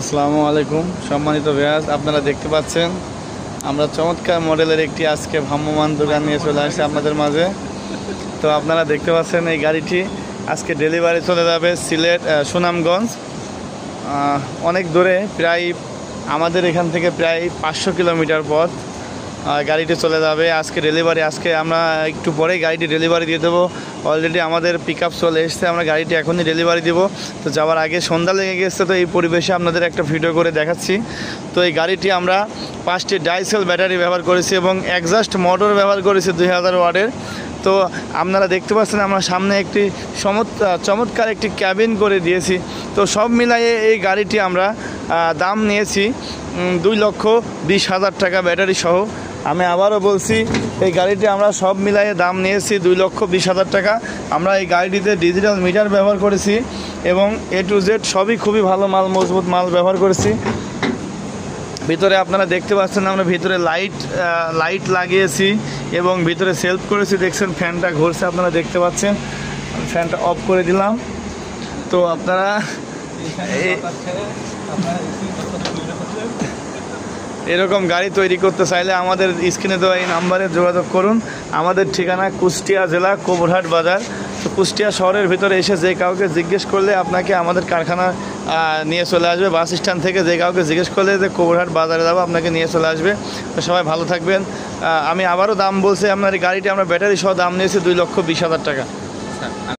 আসসালামু আলাইকুম সম্মানিত ভিউয়ার্স, আপনারা দেখতে পাচ্ছেন আমরা চমৎকার মডেলের একটি আজকে ভ্রাম্যমাণ দোকান নিয়ে চলে আসছি আপনাদের মাঝে। তো আপনারা দেখতে পাচ্ছেন এই গাড়িটি আজকে ডেলিভারি চলে যাবে সিলেট সুনামগঞ্জ, অনেক দূরে, প্রায় আমাদের এখান থেকে প্রায় 500 কিলোমিটার পথ গাড়িটি চলে যাবে। আজকে ডেলিভারি, আজকে আমরা একটু পরেই গাড়িটি ডেলিভারি দিয়ে দেবো। অলরেডি আমাদের পিক আপ চলে এসছে, আমরা গাড়িটি এখনই ডেলিভারি দিব। তো যাওয়ার আগে সন্ধ্যা লেগে গেছে, তো এই পরিবেশে আপনাদের একটা ভিডিও করে দেখাচ্ছি। তো এই গাড়িটি আমরা 5টি ডাইসেল ব্যাটারি ব্যবহার করেছি এবং এক্সস্ট মোটর ব্যবহার করেছি 2000 ওয়াটের। তো আপনারা দেখতে পাচ্ছেন আমরা সামনে একটি চমৎকার একটি ক্যাবিন করে দিয়েছি। তো সব মিলাইয়ে এই গাড়িটি আমরা দাম নিয়েছি 2,20,000 টাকা ব্যাটারি সহ। আমি আবারও বলছি, এই গাড়িটি আমরা সব মিলাইয়ে দাম নিয়েছি 2,20,000 টাকা। আমরা এই গাড়িটিতে ডিজিটাল মিটার ব্যবহার করেছি এবং A to Z সবই খুবই ভালো মাল, মজবুত মাল ব্যবহার করেছি। ভিতরে আপনারা দেখতে পাচ্ছেন আমরা ভিতরে লাইট লাগিয়েছি এবং ভিতরে সেলফ করেছি। দেখছেন ফ্যানটা ঘুরছে, আপনারা দেখতে পাচ্ছেন। ফ্যানটা অফ করে দিলাম। তো আপনারা এরকম গাড়ি তৈরি করতে চাইলে আমাদের স্ক্রিনে দেওয়া এই নাম্বারে যোগাযোগ করুন। আমাদের ঠিকানা কুষ্টিয়া জেলা কোবরহাট বাজার। তো কুষ্টিয়া শহরের ভিতরে এসে যে কাউকে জিজ্ঞেস করলে আপনাকে আমাদের কারখানা নিয়ে চলে আসবে। বাস স্ট্যান্ড থেকে যে কাউকে জিজ্ঞেস করলে যে কোবরহাট বাজারে যাবো, আপনাকে নিয়ে চলে আসবে। তো সবাই ভালো থাকবেন। আমি আবারও দাম বলছি, আপনার এই গাড়িটি আমরা ব্যাটারি সহ দাম নিয়েছি 2,20,000 টাকা।